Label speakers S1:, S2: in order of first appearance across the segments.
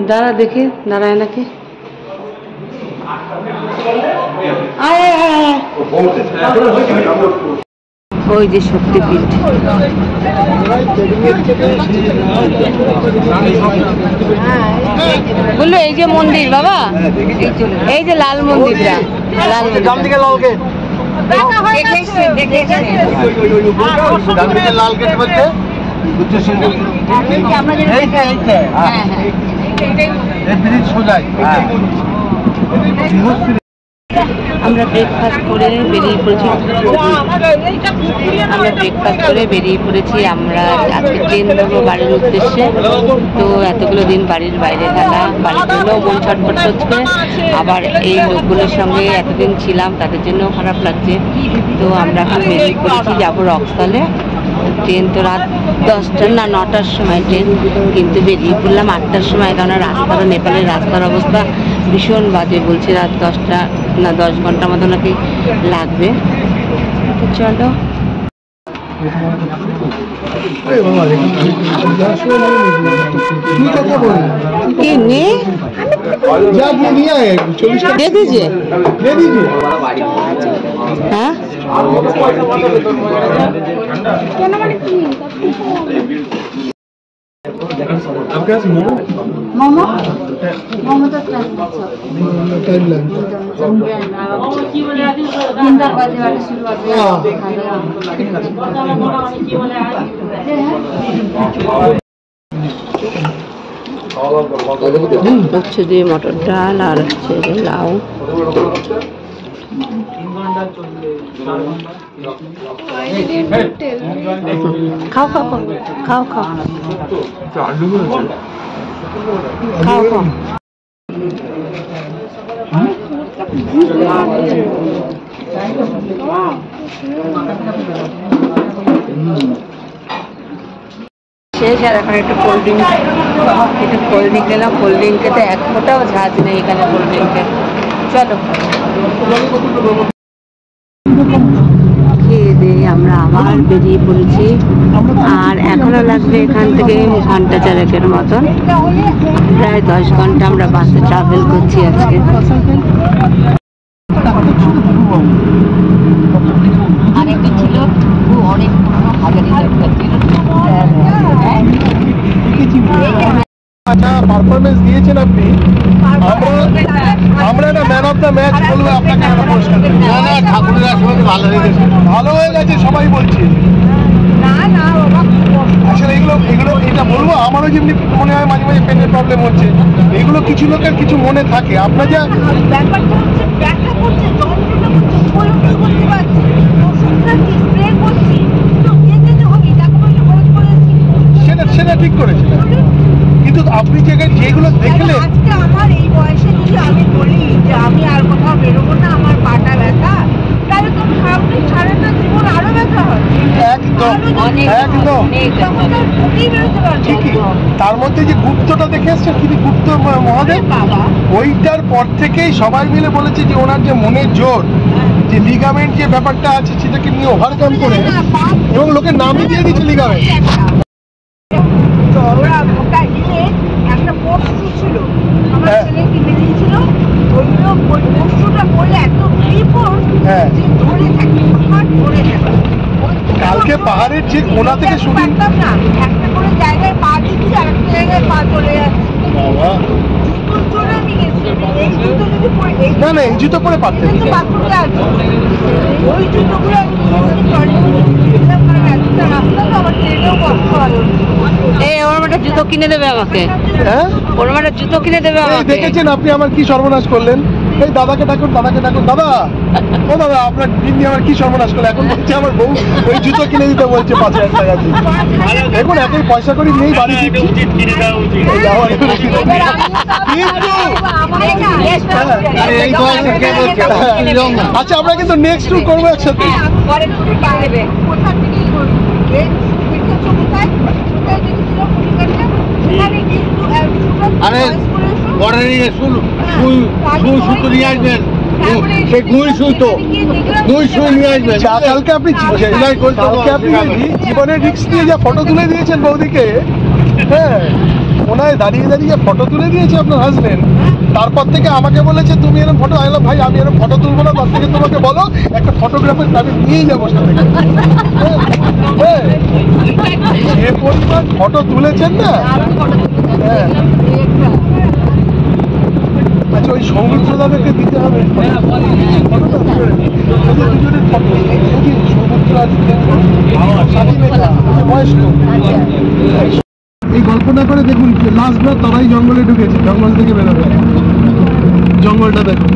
S1: দাঁড়া দেখি, দাঁড়ায় নাকি। ওই যে শক্তিপীঠ, বললো এই যে মন্দির বাবা, এই যে লাল মন্দিরটা, লাল মন্দির
S2: লাল গেট বলতে
S1: আমরা ব্রেকফাস্ট করে বেরিয়ে পড়েছি। আমরা আজকে ট্রেন ধরবো বাড়ির উদ্দেশ্যে। তো এতগুলো দিন বাড়ির বাইরে থাকা, বাড়ির জন্যও মন ছটফট করছে, আবার এই লোকগুলোর সঙ্গে এতদিন ছিলাম তাদের জন্যও খারাপ লাগছে। তো আমরা এখন বেরিয়ে পড়েছি, যাবো রক্সতলে। ট্রেন তো রাত 10টা না 9টার সময় ট্রেন, কিন্তু বেরিয়ে পড়লাম 8টার সময়, কারণ রাস্তাটা, নেপালের রাস্তার অবস্থা ভীষণ বাজে। বলছে রাত 10টা না 10 ঘন্টা মতো নাকি লাগবে। তো চলো। হ্যাঁ
S3: मोमो मोमो तो टाइम लगे
S1: হচ্ছে দিয়ে মটর ডাল আর হচ্ছে লাউ। খাও খাও খাও খাও খাও খাও। শেষ, আর এখন একটু কোল্ড ড্রিঙ্ক নিলাম। কোল্ড ড্রিঙ্কে তো এক ফোঁটাও ঝাঁজ নেই এখানে কোল্ড ড্রিঙ্কে। চলো খেয়ে দিয়ে আমরা আবার বেরিয়ে পড়েছি, আর এখনো লাগবে এখান থেকে ঘন্টা 4 মতন, প্রায় 10 ঘন্টা আমরা বাসে ট্রাভেল করছি আজকে। আরেকটা ছিল অনেক পুরনো হাজারি
S2: পারফরমেন্স দিয়েছেন আপনি। আমরা না ম্যান অফ দ্য ম্যাচ বলবো আপনাকে, ঠাকুরের আশীর্বাদে ভালো হয়ে গেছে সবাই বলছে। আসলে এগুলো এটা বলবো, আমারও যেমনি মনে হয় মাঝে মাঝে পেটের প্রবলেম হচ্ছে, এগুলো কিছু লোকের কিছু মনে থাকে। আপনার যা সেটা ঠিক করেছে, কিন্তু আপনি যেগুলো দেখলেন।
S4: আজকে আমার এই বয়সে যদি আমি বলি যে আমি আর কোথাও বেরোবো না, আমার পাটা ব্যথা, তাহলে তো সারা না জীবন আরো ব্যথা হয়।
S2: একদম একদম ঠিকই। তার মধ্যে যে গুপ্তটা দেখে এসছেন, তিনি গুপ্ত মহাদেব, ওইটার পর থেকেই সবাই মিলে বলেছে যে ওনার যে মনের জোর, যে লিগামেন্ট যে ব্যাপারটা আছে সেটাকে নিয়ে ওভারকাম করে, এবং লোকের নামই দিয়ে দিচ্ছে লিগামেন্ট।
S4: একটা পরশু ছিল, আমার ছেলে কিনে দিয়েছিল, ওইগুলো পরশুটা করলে এত বিপদ যে ধরে থাকে, ধরে থাকে।
S2: কালকে পাহাড়ের ঠিক কোনা থেকে শুরু
S4: পারতাম না, একটা করে জায়গায় পা দিচ্ছি আর একটা জায়গায় পা চলে যাচ্ছে। জুতো চলে নিয়ে গেছি, এই জুতো যদি
S2: না না এই জুতো পরে পারতেন,
S4: ওই জুতোগুলো
S1: জুতো কিনে দেবে আমাকে।
S2: হ্যাঁ
S1: ওরম একটা জুতো কিনে দেবে আমাকে।
S2: দেখেছেন আপনি আমার কি সর্বনাশ করলেন। এই দাদাকে ডাকুন, দাদাকে ডাকুন। দাদা, ও দাদা, আপনার দিদি আমার কি সর্বনাশ করলো। এখন বলছে আমার বউ ওই জুতো কিনে দিতে বলছে 5000 টাকা দিয়ে। দেখুন একই পয়সা করে নিয়েই বাড়ি আচ্ছা, আমরা কিন্তু নেক্সট ট্যুর করবো একসাথে। আরে বর্ডারে সুতো নিয়ে আসবেন।
S5: সে গুই সুই তো গুই সুই নিয়ে আসবে।
S2: কালকে আপনি জীবনের রিস্ক নিয়ে যা ফটো তুলে দিয়েছেন বৌদিকে, হ্যাঁ ওনায় দাঁড়িয়ে দাঁড়িয়ে ফটো তুলে দিয়েছে আপনার হাজবেন্ড, তারপর থেকে আমাকে বলেছে তুমি এরকম ফটো, আইলাম ভাই আমি এরকম ফটো তুলবো না, তার থেকে তোমাকে বলো একটা ফটোগ্রাফার আমি নিয়ে যাবো সাথে। যে পরিমাণ ফটো তুলেছেন না। হ্যাঁ আচ্ছা ওই সৌমিত্র দাদাকে দিতে হবে এই গল্পটা করে দেখুন লাস্ট বার তারাই জঙ্গলে ঢুকেছে, জঙ্গল থেকে বেরোবে, জঙ্গলটা দেখুন।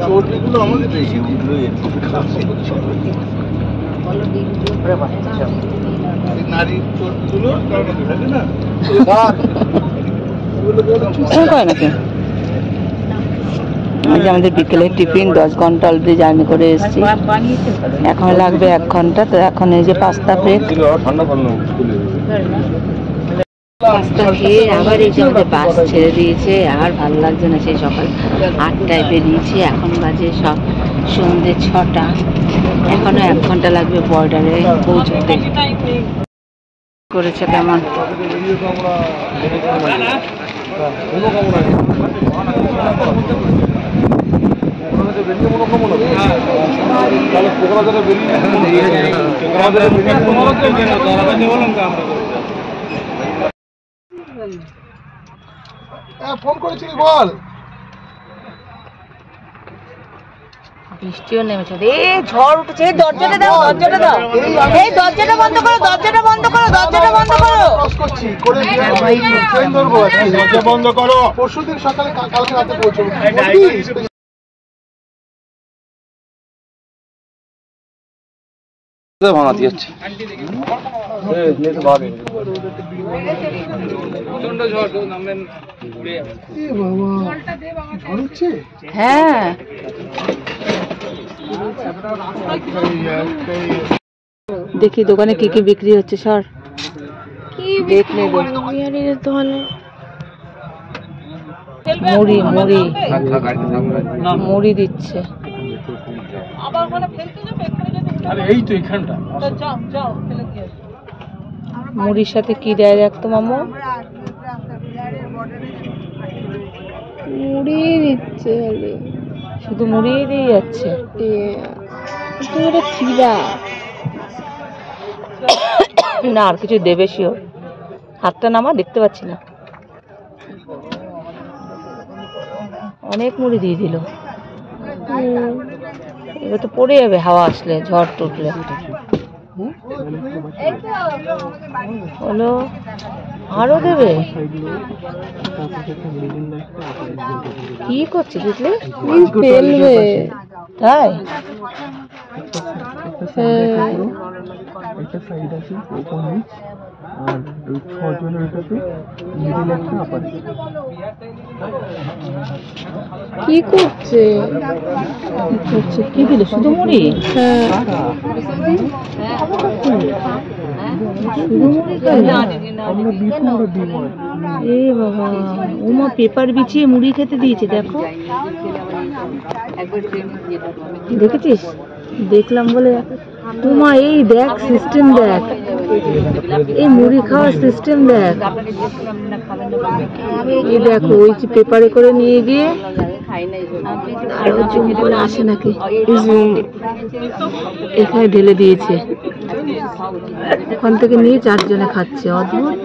S5: চর্বিগুলো আমাদের বেশি নারীর চর্বিগুলো না
S1: নাকি। আজ আমাদের বিকেলের টিফিন 10 ঘন্টা অলরেডি জার্নি করে এসেছি, এখন লাগবে 1 ঘন্টা। তো এখন এই যে পাস্তা ব্রেক, পাস্তা খেয়ে আবার এই যে আমাদের বাস ছেড়ে দিয়েছে, আর ভালো লাগছে না। সেই সকাল 8টায় বেরিয়েছি, এখন বাজে সন্ধ্যে 6টা, এখনো 1 ঘন্টা লাগবে বর্ডারে পৌঁছতে। করেছে কেমন
S2: ফোন করেছিলি বল।
S1: বৃষ্টিও নেমেছে, ঝড় উঠেছে। দরজাটা দাও, দরজাটা দাও, এই দরজাটা বন্ধ করো, দরজাটা বন্ধ করো, দরজাটা বন্ধ করো।
S2: ট্রেন ধরবো, দরজা বন্ধ করো। পরশুদিন সকালে কালকে রাতে পৌঁছবো।
S5: বানাতে যাচ্ছে
S1: হ্যাঁ দেখি দোকানে কি কি বিক্রি হচ্ছে। সর দেখলে মুড়ি মুড়ি মুড়ি দিচ্ছে।
S5: এই তো এইখানটা
S1: মুড়ির সাথে কি দেয় দেখতো মামু?
S3: মুড়ি দিচ্ছে,
S1: শুধু মুড়ি দিয়ে যাচ্ছে।
S3: চিরা
S1: না আর কিছু দেবে শিওর। হাতটা নামা, দেখতে পাচ্ছি না। অনেক মুড়ি দিয়ে দিল, এবার তো পড়ে যাবে হাওয়া আসলে, ঝড় টুটলে। হলো আরো দেবে। কি করছে বুঝলে?
S3: ফেলবে
S1: তাই
S3: কি করছে?
S1: কি দিল? শুধু মুড়ি?
S3: হ্যাঁ
S1: শুধু মুড়ি এ বাবা, ওমা পেপার বিছিয়ে মুড়ি খেতে দিয়েছে। দেখো দেখেছিস? দেখলাম বলে তোমা এই দেখ সিস্টেম, দেখ এই মুড়ি খাওয়ার সিস্টেম দেখ। এই দেখো ওই যে পেপারে করে নিয়ে গিয়ে আরো জুম করে আসে নাকি, এখানে ঢেলে দিয়েছে। ওখান থেকে নিয়ে 4 জনে খাচ্ছে। অদ্ভুত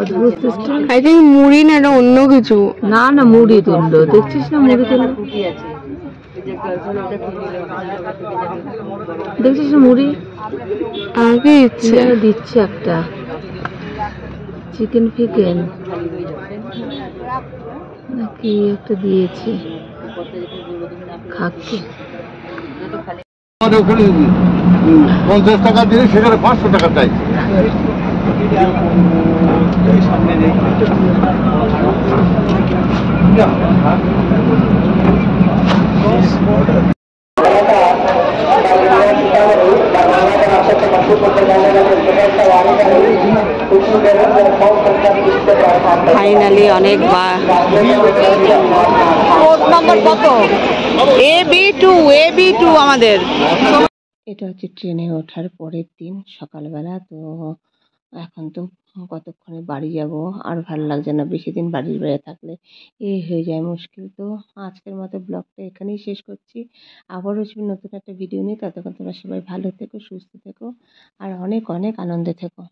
S1: অদ্ভুত সিস্টেম।
S3: আই থিঙ্ক মুড়ি না, এটা অন্য কিছু।
S1: না না মুড়ি তুললো, দেখছিস না মুড়ি তুললো, দেখছিস না মুড়ি
S3: আমাকে ইচ্ছে
S1: দিচ্ছে একটা চিকেন ফিকেন নাকি একটা দিয়েছে, খাচ্ছে।
S5: 50 টাকা দিলে সেখানে 500 টাকা চাইছে।
S1: ফাইনালি অনেক নম্বর কত AB2 আমাদের। এটা হচ্ছে ট্রেনে ওঠার পরের দিন সকালবেলা। তো এখন তো কতক্ষণে বাড়ি যাব, আর ভালো লাগছে না, বেশি দিন বাড়ির বাইরে থাকলে এই হয়ে যায় মুশকিল। তো আজকের মতো ব্লগটা এখানেই শেষ করছি। আবার আসবে নতুন একটা ভিডিও নিয়ে। ততক্ষণ তোমরা সবাই ভালো থেকো, সুস্থ থেকো, আর অনেক অনেক আনন্দে থেকো।